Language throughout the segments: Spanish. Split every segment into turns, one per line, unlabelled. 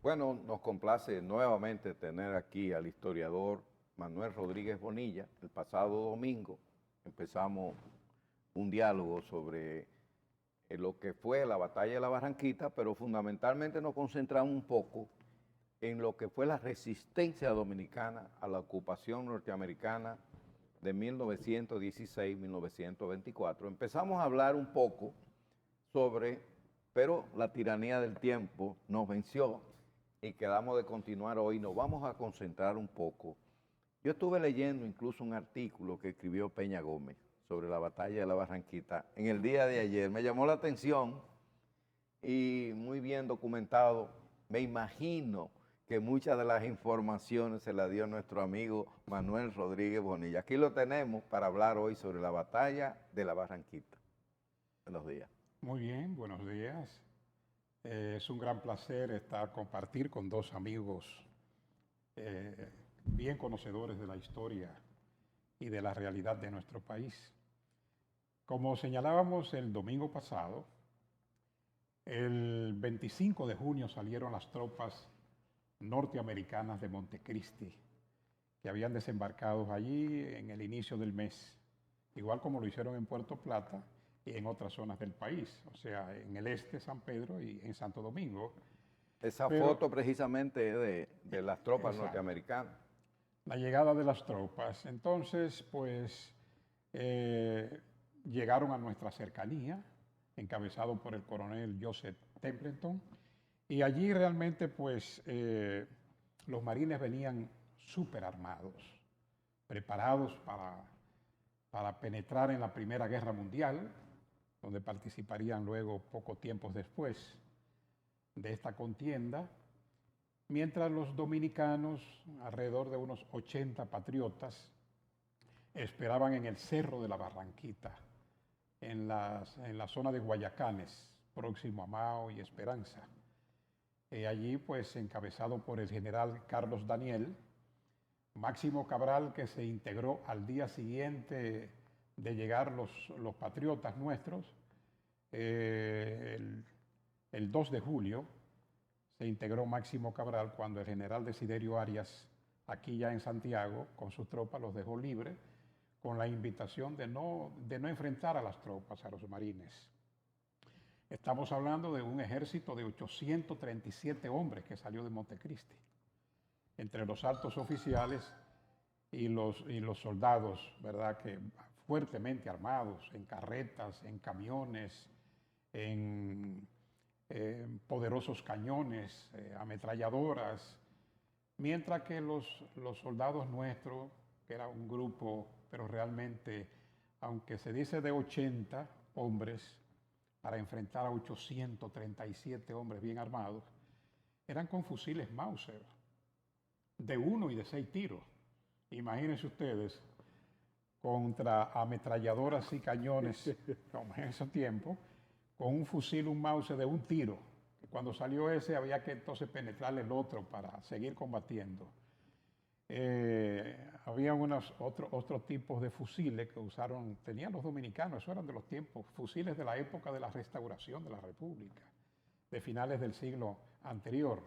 Bueno, nos complace nuevamente tener aquí al historiador Manuel Rodríguez Bonilla. El pasado domingo empezamos un diálogo sobre lo que fue la batalla de la Barranquita, pero fundamentalmente nos concentramos un poco en lo que fue la resistencia dominicana a la ocupación norteamericana de 1916-1924. Empezamos a hablar un poco sobre, pero la tiranía del tiempo nos venció y quedamos de continuar hoy. Nos vamos a concentrar un poco. Yo estuve leyendo incluso un artículo que escribió Peña Gómez sobre la batalla de la Barranquita en el día de ayer. Me llamó la atención y muy bien documentado. Me imagino que muchas de las informaciones se las dio nuestro amigo Manuel Rodríguez Bonilla. Aquí lo tenemos para hablar hoy sobre la batalla de la Barranquita. Buenos días.
Muy bien, buenos días. Es un gran placer compartir con dos amigos bien conocedores de la historia y de la realidad de nuestro país. Como señalábamos el domingo pasado, el 25 de junio salieron las tropas norteamericanas de Montecristi, que habían desembarcado allí en el inicio del mes, igual como lo hicieron en Puerto Plata y en otras zonas del país, o sea, en el este, San Pedro y en Santo Domingo.
Esa
Pero,
foto precisamente es de las tropas
exacto,
norteamericanas.
la llegada de las tropas. Entonces, pues, llegaron a nuestra cercanía, encabezado por el coronel Joseph Templeton, y allí realmente, pues, los marines venían súper armados, preparados para penetrar en la Primera Guerra Mundial, donde participarían luego poco tiempo después de esta contienda, mientras los dominicanos, alrededor de unos 80 patriotas, esperaban en el Cerro de la Barranquita, en la zona de Guayacanes, próximo a Mao y Esperanza. Allí, pues, encabezado por el general Carlos Daniel, Máximo Cabral, que se integró al día siguiente de llegar los patriotas nuestros, el 2 de julio, se integró Máximo Cabral cuando el general Desiderio Arias, aquí ya en Santiago, con sus tropas, los dejó libres, con la invitación de no enfrentar a las tropas, a los marines. Estamos hablando de un ejército de 837 hombres que salió de Montecristi, entre los altos oficiales y los soldados, ¿verdad?, que fuertemente armados, en carretas, en camiones, en poderosos cañones, ametralladoras, mientras que los soldados nuestros, que era un grupo, pero realmente, aunque se dice de 80 hombres, para enfrentar a 837 hombres bien armados, eran con fusiles Mauser, de 1 y de 6 tiros. Imagínense ustedes, contra ametralladoras y cañones, como en ese tiempo, con un fusil, un Mauser de 1 tiro. Cuando salió ese había que entonces penetrarle el otro para seguir combatiendo. Había otros tipos de fusiles que tenían los dominicanos, eso eran de los tiempos, fusiles de la época de la restauración de la República, de finales del siglo anterior.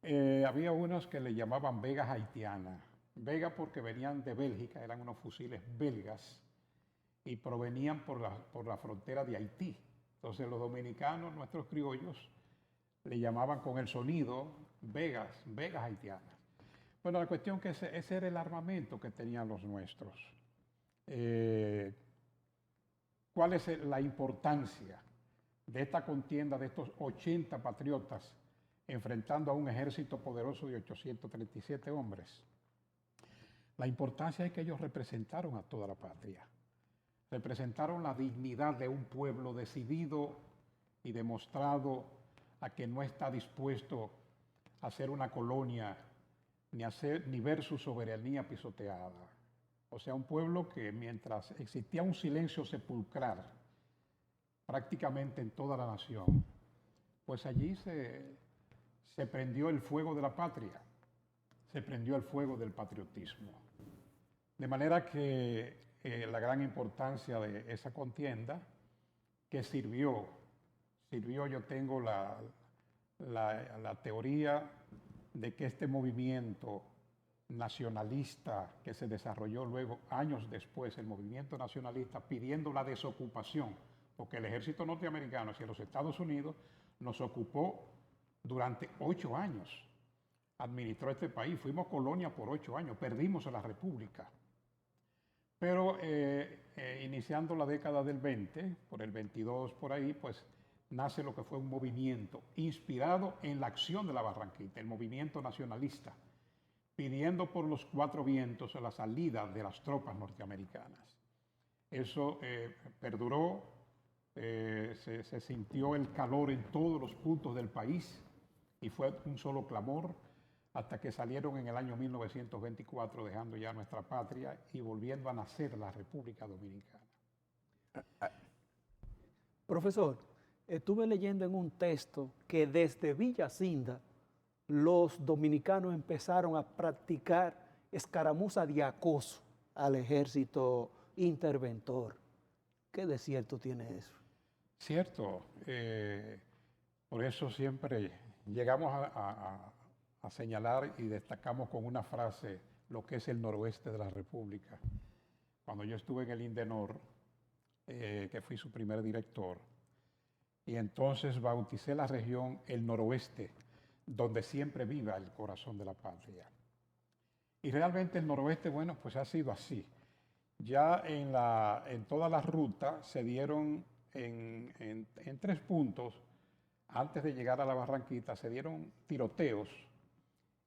Había unos que le llamaban Vegas haitianas. Vega porque venían de Bélgica, eran unos fusiles belgas y provenían por la frontera de Haití. Entonces los dominicanos, nuestros criollos, le llamaban con el sonido Vegas haitianas. Bueno, la cuestión que ese era el armamento que tenían los nuestros. ¿Cuál es la importancia de esta contienda de estos 80 patriotas enfrentando a un ejército poderoso de 837 hombres? La importancia es que ellos representaron a toda la patria, representaron la dignidad de un pueblo decidido y demostrado a que no está dispuesto a ser una colonia ni ver su soberanía pisoteada. O sea, un pueblo que mientras existía un silencio sepulcral prácticamente en toda la nación, pues allí se prendió el fuego de la patria, se prendió el fuego del patriotismo. De manera que la gran importancia de esa contienda que sirvió, yo tengo la teoría de que este movimiento nacionalista que se desarrolló luego, años después, el movimiento nacionalista pidiendo la desocupación, porque el ejército norteamericano hacia los Estados Unidos nos ocupó durante 8 años, administró este país, fuimos colonia por 8 años, perdimos a la República. Pero iniciando la década del 20, por el 22 por ahí, pues nace lo que fue un movimiento inspirado en la acción de la Barranquita, el movimiento nacionalista, pidiendo por los 4 vientos la salida de las tropas norteamericanas. Eso perduró, se sintió el calor en todos los puntos del país y fue un solo clamor hasta que salieron en el año 1924, dejando ya nuestra patria y volviendo a nacer la República Dominicana.
Profesor, estuve leyendo en un texto que desde Villa Cinda los dominicanos empezaron a practicar escaramuza de acoso al ejército interventor. ¿Qué de cierto tiene eso?
Cierto, por eso siempre llegamos a señalar y destacamos con una frase lo que es el noroeste de la República. Cuando yo estuve en el INDENOR, que fui su primer director, y entonces bauticé la región el noroeste, donde siempre viva el corazón de la patria. Y realmente el noroeste, bueno, pues ha sido así. Ya en toda la ruta se dieron en 3 puntos, antes de llegar a la Barranquita, se dieron tiroteos,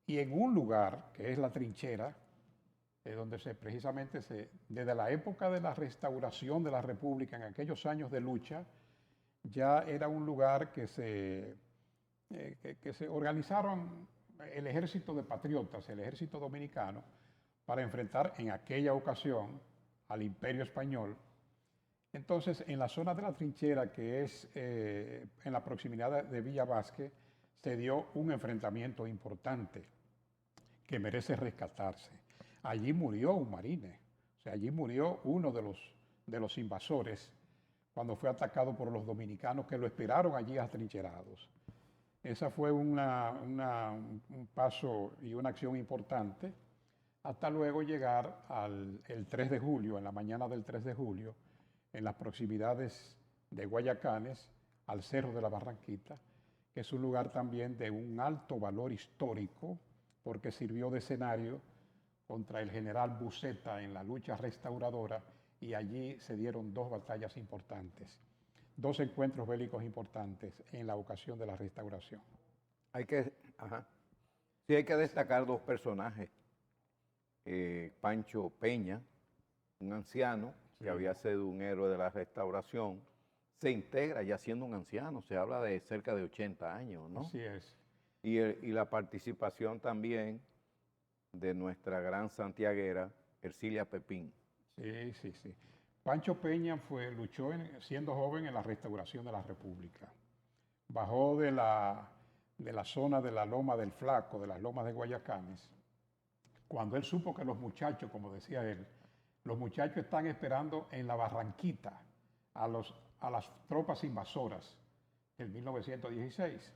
y en un lugar, que es la trinchera, donde precisamente desde la época de la restauración de la República, en aquellos años de lucha, ya era un lugar que se organizaron el ejército de patriotas, el ejército dominicano, para enfrentar en aquella ocasión al Imperio Español. Entonces, en la zona de la trinchera, que es en la proximidad de Villa Vázquez, se dio un enfrentamiento importante que merece rescatarse. Allí murió un marine, o sea, allí murió uno de los invasores cuando fue atacado por los dominicanos que lo esperaron allí atrincherados. Esa fue un paso y una acción importante, hasta luego llegar el 3 de julio, en la mañana del 3 de julio, en las proximidades de Guayacanes, al Cerro de la Barranquita, que es un lugar también de un alto valor histórico, porque sirvió de escenario contra el general Buceta en la lucha restauradora, y allí se dieron 2 batallas importantes, 2 encuentros bélicos importantes en la ocasión de la restauración.
Sí, hay que destacar 2 personajes. Pancho Peña, un anciano que había sido un héroe de la restauración, se integra ya siendo un anciano, se habla de cerca de 80 años, ¿no?
Así es.
Y la participación también de nuestra gran santiaguera, Ercilia Pepín.
Sí. Pancho Peña luchó siendo joven en la restauración de la República. Bajó de la zona de la Loma del Flaco, de las lomas de Guayacanes, cuando él supo que los muchachos, como decía él, los muchachos están esperando en la Barranquita a las tropas invasoras en 1916.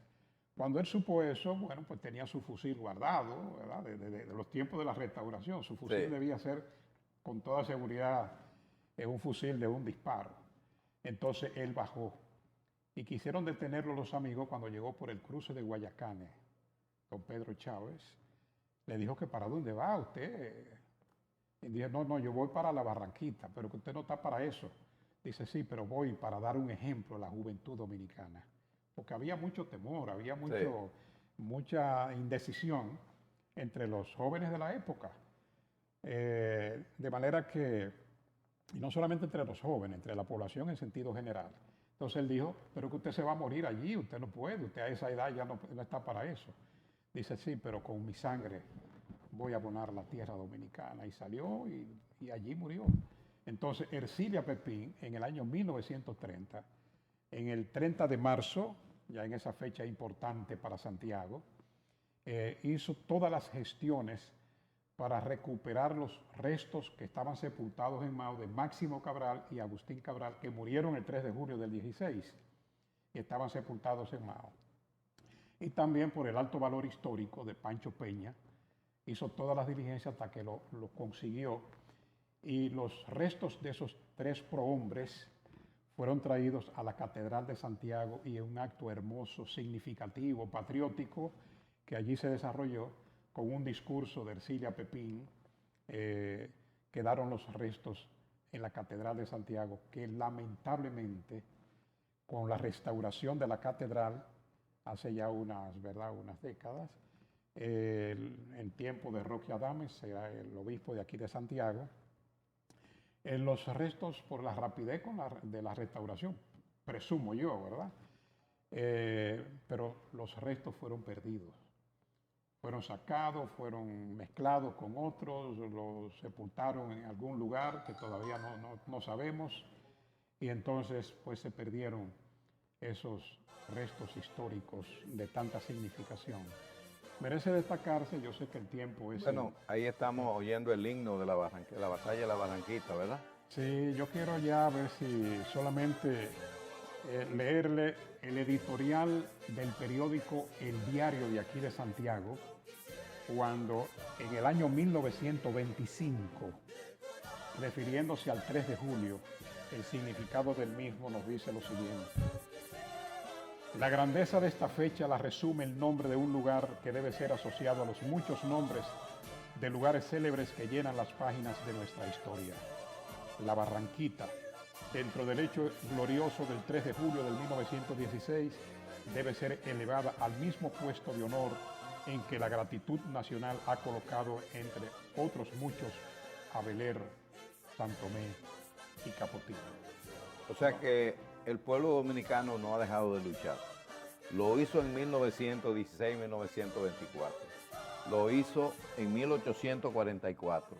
Cuando él supo eso, bueno, pues tenía su fusil guardado, ¿verdad? De los tiempos de la restauración. Su fusil debía ser, con toda seguridad, un fusil de un disparo. Entonces él bajó y quisieron detenerlo los amigos cuando llegó por el cruce de Guayacanes. Don Pedro Chávez le dijo que para dónde va usted. Y dije, no, yo voy para la Barranquita, pero que usted no está para eso. Dice, sí, pero voy para dar un ejemplo a la juventud dominicana. Porque había mucho temor, había mucha indecisión entre los jóvenes de la época. De manera que, y no solamente entre los jóvenes, entre la población en sentido general. Entonces él dijo, pero que usted se va a morir allí, usted no puede, usted a esa edad ya no está para eso. Dice, sí, pero con mi sangre voy a abonar la tierra dominicana. Y salió y allí murió. Entonces Ercilia Pepín, en el año 1930, en el 30 de marzo, ya en esa fecha importante para Santiago, hizo todas las gestiones para recuperar los restos que estaban sepultados en Mao de Máximo Cabral y Agustín Cabral, que murieron el 3 de julio del 16 y estaban sepultados en Mao. y también por el alto valor histórico de Pancho Peña. Hizo todas las diligencias hasta que lo consiguió, y los restos de esos 3 prohombres fueron traídos a la Catedral de Santiago, y en un acto hermoso, significativo, patriótico, que allí se desarrolló con un discurso de Ercilia Pepín, quedaron los restos en la Catedral de Santiago, que lamentablemente, con la restauración de la catedral, hace ya unas décadas, en tiempo de Roque Adames, era el obispo de aquí de Santiago, los restos, por la rapidez de la restauración, presumo yo, ¿verdad? Pero los restos fueron perdidos. Fueron sacados, fueron mezclados con otros, los sepultaron en algún lugar que todavía no sabemos, y entonces pues se perdieron esos restos históricos de tanta significación. Merece destacarse, yo sé que el tiempo es...
Bueno, ahí estamos oyendo el himno de la batalla de la Barranquita, ¿verdad?
Sí, yo quiero ya ver si solamente leerle el editorial del periódico El Diario de aquí de Santiago, cuando en el año 1925, refiriéndose al 3 de julio, el significado del mismo nos dice lo siguiente. La grandeza de esta fecha la resume el nombre de un lugar que debe ser asociado a los muchos nombres de lugares célebres que llenan las páginas de nuestra historia. La Barranquita, dentro del hecho glorioso del 3 de julio del 1916, debe ser elevada al mismo puesto de honor en que la gratitud nacional ha colocado, entre otros muchos, a Beler, Santomé y Capotillo.
O sea que el pueblo dominicano no ha dejado de luchar. Lo hizo en 1916, 1924. Lo hizo en 1844.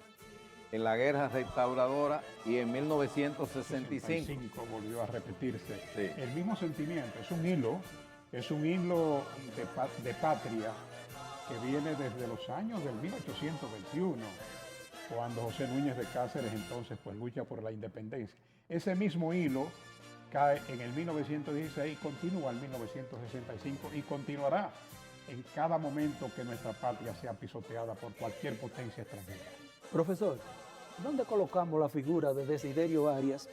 En la guerra restauradora y en 1965.
Volvió a repetirse.
Sí.
El mismo sentimiento, es un hilo de patria que viene desde los años del 1821, cuando José Núñez de Cáceres entonces pues lucha por la independencia. Ese mismo hilo cae en el 1916, continúa en 1965 y continuará en cada momento que nuestra patria sea pisoteada por cualquier potencia extranjera.
Profesor, ¿dónde colocamos la figura de Desiderio Arias?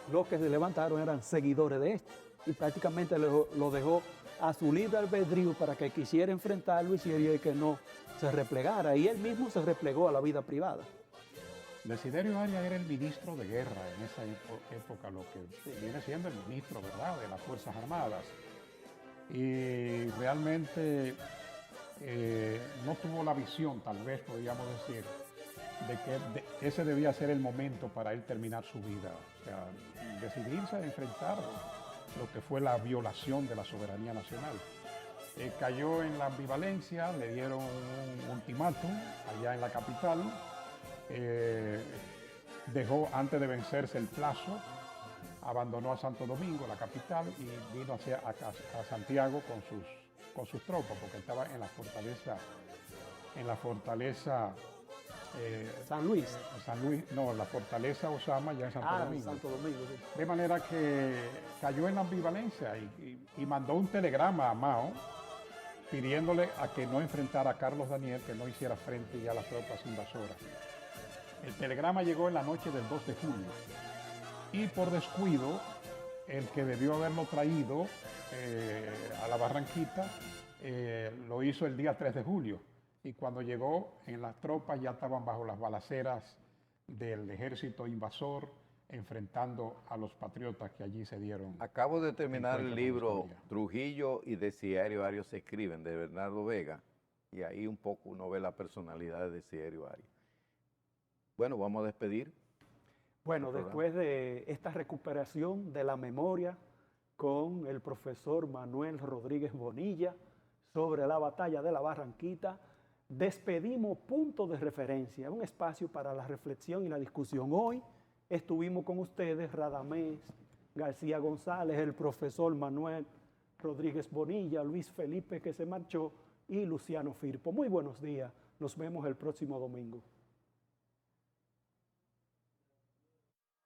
Los que se levantaron eran seguidores de este y prácticamente lo dejó a su libre albedrío para que quisiera enfrentarlo, hiciera y que no se replegara, y él mismo se replegó a la vida privada.
Desiderio Arias era el ministro de guerra en esa época, lo que viene siendo el ministro, ¿verdad?, de las Fuerzas Armadas. Y realmente no tuvo la visión, tal vez podríamos decir, de que ese debía ser el momento para él terminar su vida. O sea, decidirse a enfrentar lo que fue la violación de la soberanía nacional. Cayó en la ambivalencia, le dieron un ultimátum allá en la capital, dejó antes de vencerse el plazo, abandonó a Santo Domingo, la capital, y vino a Santiago con sus tropas, porque estaba en la fortaleza
San Luis.
La fortaleza Osama ya en Santo Domingo.
Santo Domingo, sí.
De manera que cayó en la ambivalencia y mandó un telegrama a Mao pidiéndole a que no enfrentara a Carlos Daniel, que no hiciera frente ya a las tropas invasoras. El telegrama llegó en la noche del 2 de julio y por descuido, el que debió haberlo traído a la Barranquita lo hizo el día 3 de julio. Y cuando llegó, en las tropas ya estaban bajo las balaceras del ejército invasor, enfrentando a los patriotas que allí se dieron.
Acabo de terminar el libro Trujillo y Desiderio Arias se escriben, de Bernardo Vega, y ahí un poco uno ve la personalidad de Desiderio Arias. Bueno, vamos a despedir.
Bueno, después de esta recuperación de la memoria con el profesor Manuel Rodríguez Bonilla sobre la batalla de la Barranquita, despedimos Punto de Referencia, un espacio para la reflexión y la discusión. Hoy estuvimos con ustedes Radamés García González, el profesor Manuel Rodríguez Bonilla, Luis Felipe que se marchó y Luciano Firpo. Muy buenos días, nos vemos el próximo domingo.